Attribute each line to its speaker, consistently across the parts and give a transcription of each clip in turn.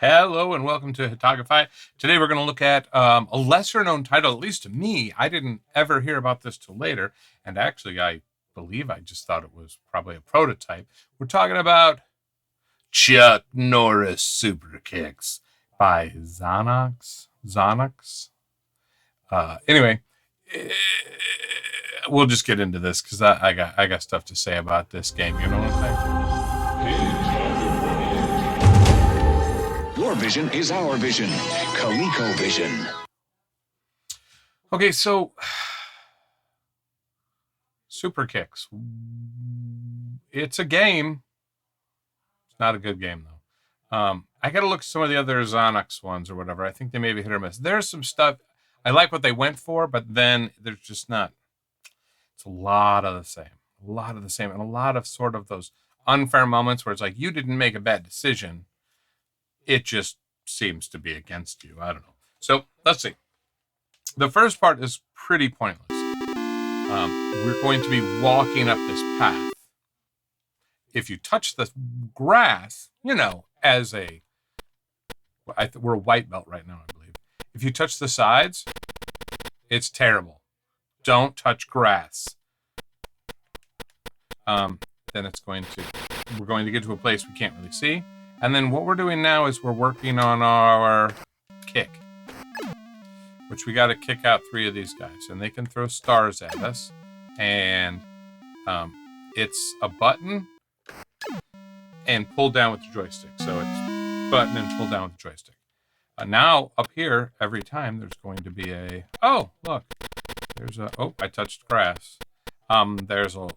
Speaker 1: Hello and welcome to Hitogify. Today we're going to look at a lesser-known title, at least to me. I didn't ever hear about this till later, and actually I believe I just thought it was probably a prototype. We're talking about Chuck Norris Superkicks by Zonox. Anyway, we'll just get into this because I got stuff to say about this game. You know what I'm saying?
Speaker 2: Your vision is our vision. Colecovision.
Speaker 1: Okay, so Superkicks. It's a game. It's not a good game though. I got to look at some of the other Zonox ones or whatever. I think they may be hit or miss. There's some stuff I like what they went for, but then there's just not. It's a lot of the same, and a lot of sort of those unfair moments where it's like you didn't make a bad decision. It just seems to be against you. I don't know. So let's see. The first part is pretty pointless. We're going to be walking up this path. If you touch the grass, as we're a white belt right now, I believe. If you touch the sides, it's terrible. Don't touch grass. Then we're going to get to a place we can't really see. And then what we're doing now is we're working on our kick, which we got to kick out 3 of these guys, and they can throw stars at us. And it's a button and pull down with the joystick. So it's button and pull down with the joystick. Now up here, every time there's going to be look, I touched grass. There's a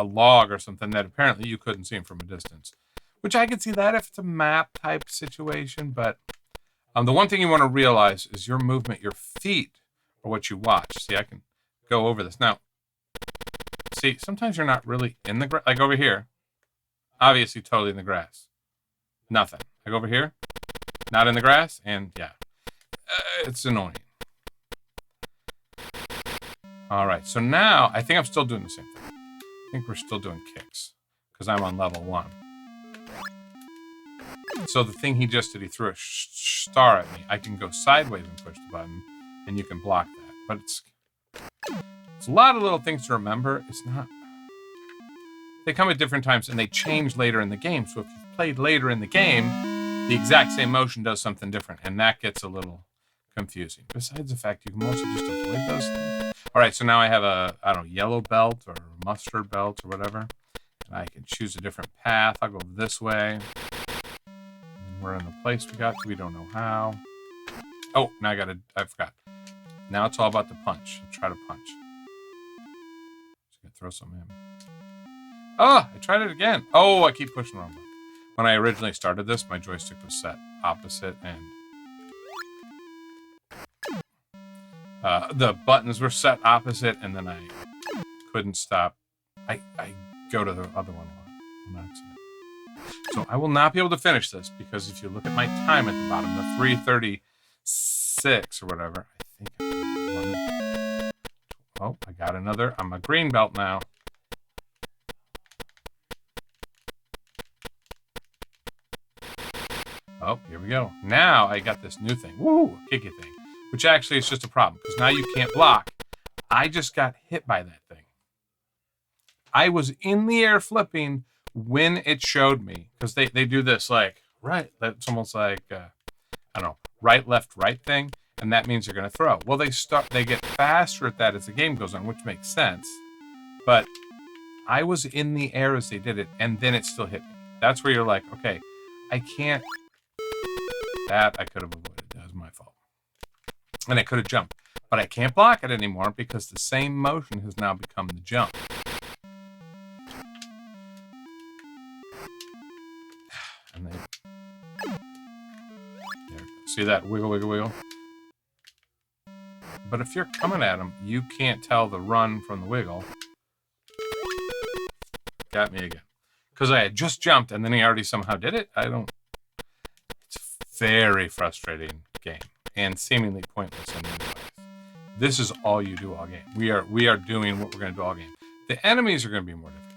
Speaker 1: log or something that apparently you couldn't see from a distance. Which I can see that if it's a map type situation, but the one thing you want to realize is your movement, your feet are what you watch. See, I can go over this. Now, see, sometimes you're not really in the grass. Like over here, obviously totally in the grass. Nothing. Like over here, not in the grass, and yeah, it's annoying. All right, so now I think I'm still doing the same thing. I think we're still doing kicks because I'm on level 1. So the thing he just did, he threw a star at me. I can go sideways and push the button, and you can block that. But it's a lot of little things to remember. It's not. They come at different times, and they change later in the game. So if you've played later in the game, the exact same motion does something different, and that gets a little confusing. Besides the fact you can mostly just avoid those things. All right, so now I have a yellow belt or mustard belt or whatever, and I can choose a different path. I'll go this way. We're in the place we got to. We don't know how. Oh, now I forgot. Now it's all about the punch. I'll try to punch. Just gonna throw something in. Oh, I tried it again. Oh, I keep pushing the wrong button. When I originally started this, my joystick was set opposite, and the buttons were set opposite, and then I couldn't stop. I go to the other one a lot on accident. So I will not be able to finish this because if you look at my time at the bottom, the 3:36 or whatever, I think. Oh, I got another. I'm a green belt now. Oh, here we go. Now I got this new thing. Woo, kicky thing, which actually is just a problem because now you can't block. I just got hit by that thing. I was in the air flipping when it showed me, because they do this like right, that's almost like right, left, right thing, and that means you're going to throw. Well, they get faster at that as the game goes on, which makes sense. But I was in the air as they did it, and then it still hit me. That's where you're like, okay, I can't. That I could have avoided. That was my fault, and I could have jumped, but I can't block it anymore because the same motion has now become the jump. And see that wiggle, wiggle, wiggle? But if you're coming at them, you can't tell the run from the wiggle. Got me again. Because I had just jumped and then he already somehow did it. It's a very frustrating game and seemingly pointless in many ways. This is all you do all game. We are doing what we're going to do all game. The enemies are going to be more difficult.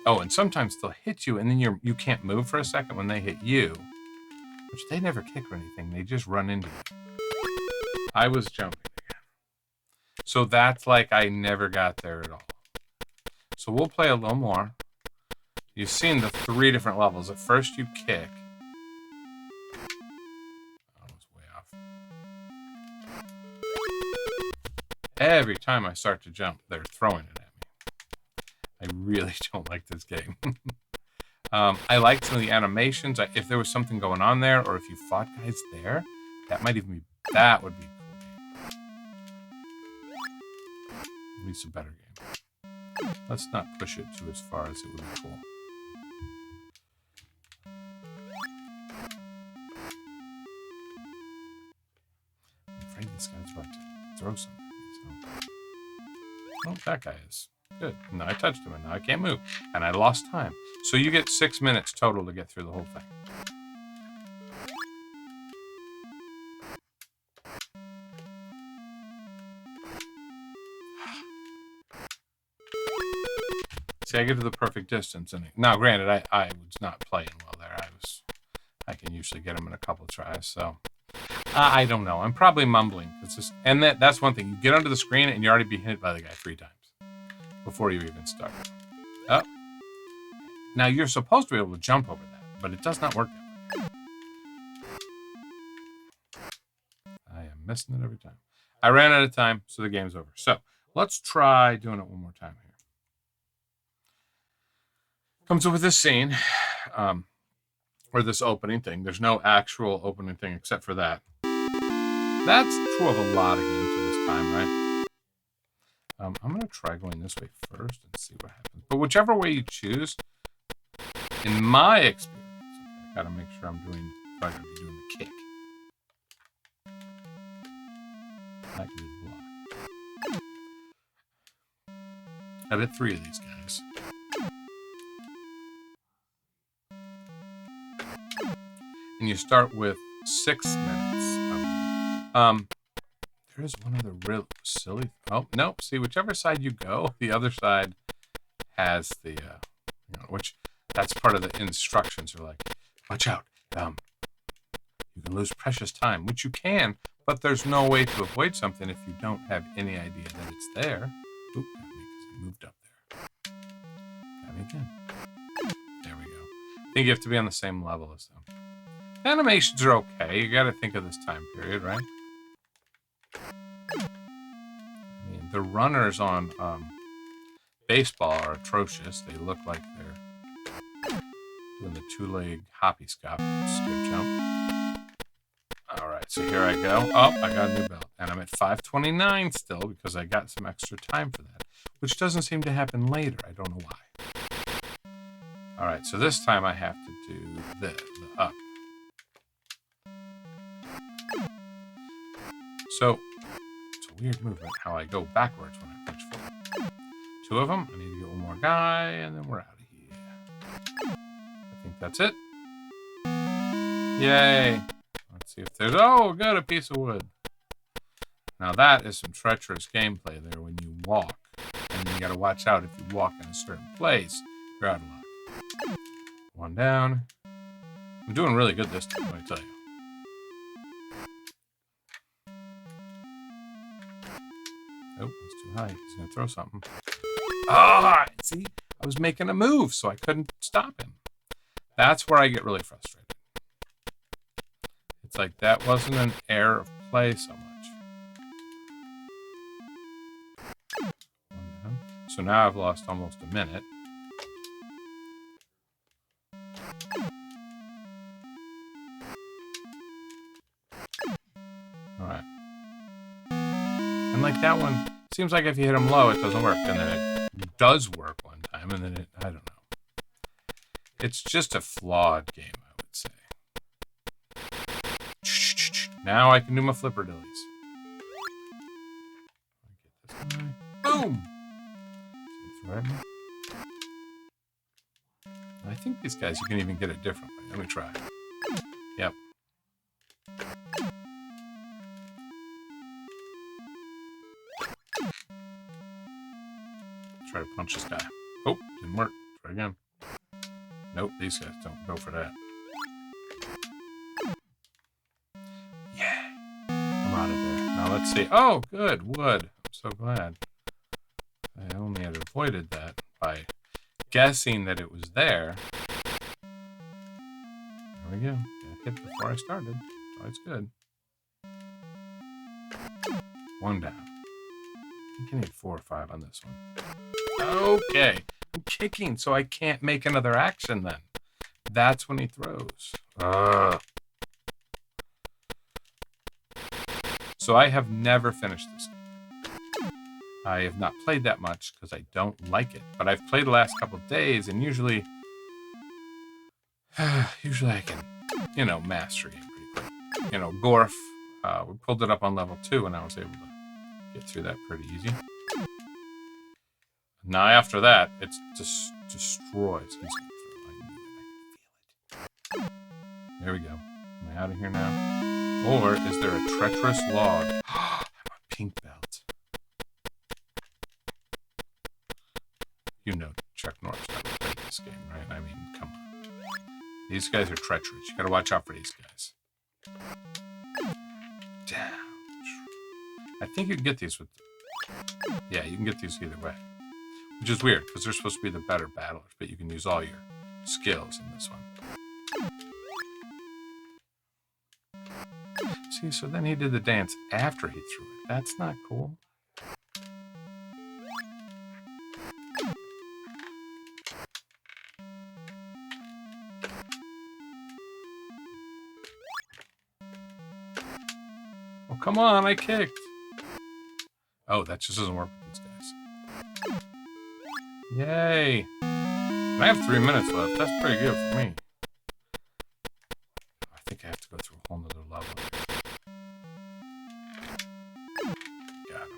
Speaker 1: Oh, and sometimes they'll hit you, and then you can't move for a second when they hit you, which they never kick or anything. They just run into you. I was jumping again. So that's like I never got there at all. So we'll play a little more. You've seen the 3 different levels. At first you kick. I was way off. Every time I start to jump, they're throwing it at me. I really don't like this game. I like some of the animations. If there was something going on there, or if you fought guys there, that would be a cool game. At least a better game. Let's not push it to as far as it would be cool. I'm afraid this guy's about to throw something. So. Oh, that guy is. Good. Now I touched him, and now I can't move. And I lost time. So you get 6 minutes total to get through the whole thing. See, I get to the perfect distance. And now, granted, I was not playing well there. I can usually get them in a couple tries. So I don't know. I'm probably mumbling. And that's one thing. You get onto the screen, and you're already being hit by the guy 3 times before you even start. Oh. Now, you're supposed to be able to jump over that, but it does not work that way. I am missing it every time. I ran out of time, so the game's over. So, let's try doing it one more time here. Comes up with this scene, or this opening thing. There's no actual opening thing except for that. That's true of a lot of games at this time, right? I'm going to try going this way first and see what happens. But whichever way you choose, in my experience, okay, I got to make sure I'm going to be doing the kick. I can do the block. I did 3 of these guys. And you start with 6 minutes. There is one other real silly. Oh, nope. See, whichever side you go, the other side has the, which that's part of the instructions. Are like, watch out. You can lose precious time, which you can, but there's no way to avoid something if you don't have any idea that it's there. Oop, got me because I moved up there. Got me again. There we go. I think you have to be on the same level as them. Animations are okay. You got to think of this time period, right? I mean, the runners on baseball are atrocious. They look like they're doing the 2-leg hoppy skip jump. All right, so here I go. Oh, I got a new belt. And I'm at 5:29 still because I got some extra time for that, which doesn't seem to happen later. I don't know why. All right, so this time I have to do the up. So it's a weird movement how I go backwards when I punch forward. 2 of them. I need to get one more guy, and then we're out of here. I think that's it. Yay. Let's see if there's... Oh, good, a piece of wood. Now that is some treacherous gameplay there when you walk. And you got to watch out if you walk in a certain place. You're out of luck. 1 down. I'm doing really good this time, let me tell you. Oh, it's too high. He's going to throw something. Ah, see? I was making a move, so I couldn't stop him. That's where I get really frustrated. It's like that wasn't an error of play so much. 1 down. So now I've lost almost a minute. All right. And like that one, seems like if you hit him low, it doesn't work. And then it does work one time, and then I don't know. It's just a flawed game, I would say. Now I can do my flipper dillies. Get this guy. Boom! I think these guys, you can even get it differently. Let me try. Yep. try to punch this guy. Oh, didn't work. Try again. Nope, these guys don't go for that. Yeah. I'm out of there. Now let's see. Oh, good. Wood. I'm so glad. I only had avoided that by guessing that it was there. There we go. Got hit before I started. So it's good. One down. I think I need 4 or 5 on this one. Okay. I'm kicking, so I can't make another action then. That's when he throws. Ugh. So I have never finished this game. I have not played that much because I don't like it. But I've played the last couple of days, and usually I can, master a game pretty quick. Gorf, we pulled it up on level 2, and I was able to get through that pretty easy. Now after that, it just destroys. He's going to throw. I knew it. I can feel it. There we go. Am I out of here now? Or is there a treacherous log? I'm a pink belt. Chuck Norris never played this game, right? I mean, come on. These guys are treacherous. You gotta watch out for these guys. Down. I think you can get these with... Yeah, you can get these either way. Which is weird, because they're supposed to be the better battlers, but you can use all your skills in this one. See, so then he did the dance after he threw it. That's not cool. Oh, come on, I kicked. Oh, that just doesn't work with these guys. Yay. And I have 3 minutes left. That's pretty good for me. I think I have to go through a whole nother level. Got him.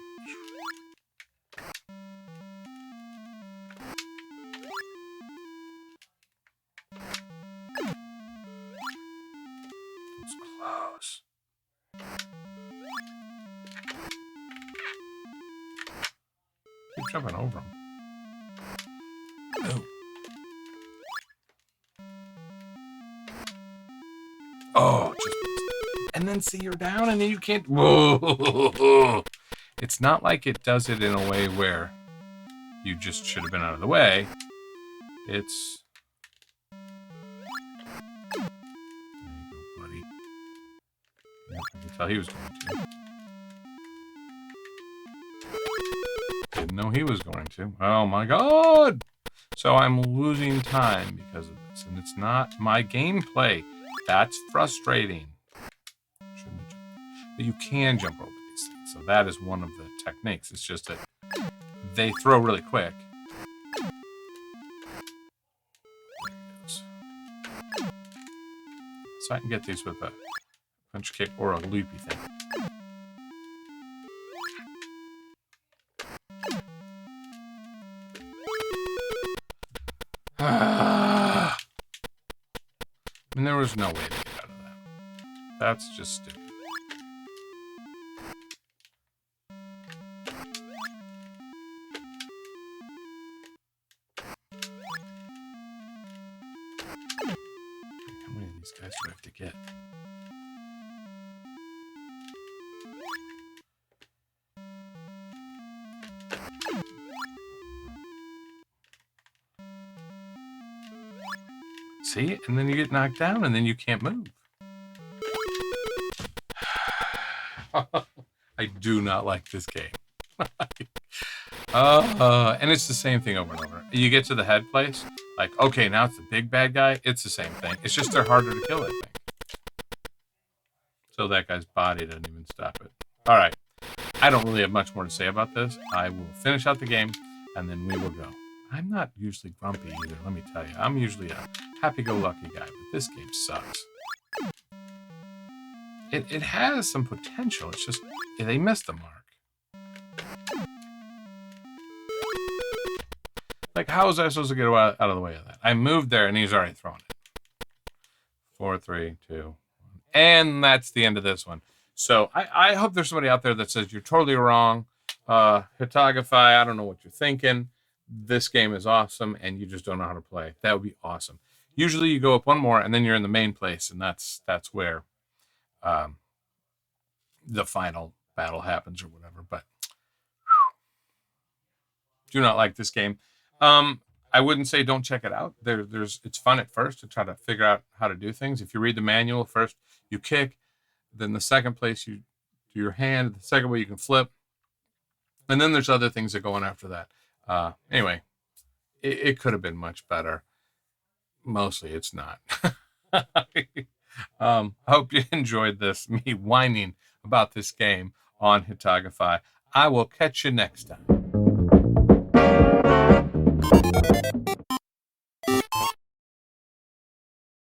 Speaker 1: It's close. Keep jumping over him. Oh. Oh, and then see you're down and then you can't. Whoa. It's not like it does it in a way where you just should have been out of the way. It's... There you go, buddy. Yep, I can tell he was going to. Didn't know he was going to. Oh my god! So I'm losing time because of this, and it's not my gameplay. That's frustrating. Shouldn't have jumped. But you can jump over these things, so that is one of the techniques. It's just that they throw really quick. There he goes. So I can get these with a punch kick or a loopy thing. And there was no way to get out of that. That's just stupid. How many of these guys do I have to get? See? And then you get knocked down and then you can't move. I do not like this game. And it's the same thing over and over. You get to the head place, like, okay, now it's the big bad guy. It's the same thing. It's just they're harder to kill, I think. So that guy's body doesn't even stop it. All right. I don't really have much more to say about this. I will finish out the game, and then we will go. I'm not usually grumpy either, let me tell you. I'm usually a happy-go-lucky guy, but this game sucks. It has some potential. It's just they missed the mark. Like, how was I supposed to get out of the way of that? I moved there, and he's already thrown it. 4, 3, 2, 1. And that's the end of this one. So I hope there's somebody out there that says you're totally wrong. Hitogify, I don't know what you're thinking. this game is awesome and you just don't know how to play. That would be awesome. Usually you go up one more and then you're in the main place, and that's where the final battle happens or whatever. But do not like this game. I wouldn't say don't check it out. It's fun at first to try to figure out how to do things. If you read the manual first, you kick. Then the second place, you do your hand. The second way, you can flip. And then there's other things that go on after that. Anyway, it could have been much better. Mostly it's not. I hope you enjoyed this, me whining about this game on Hitogify. I will catch you next time.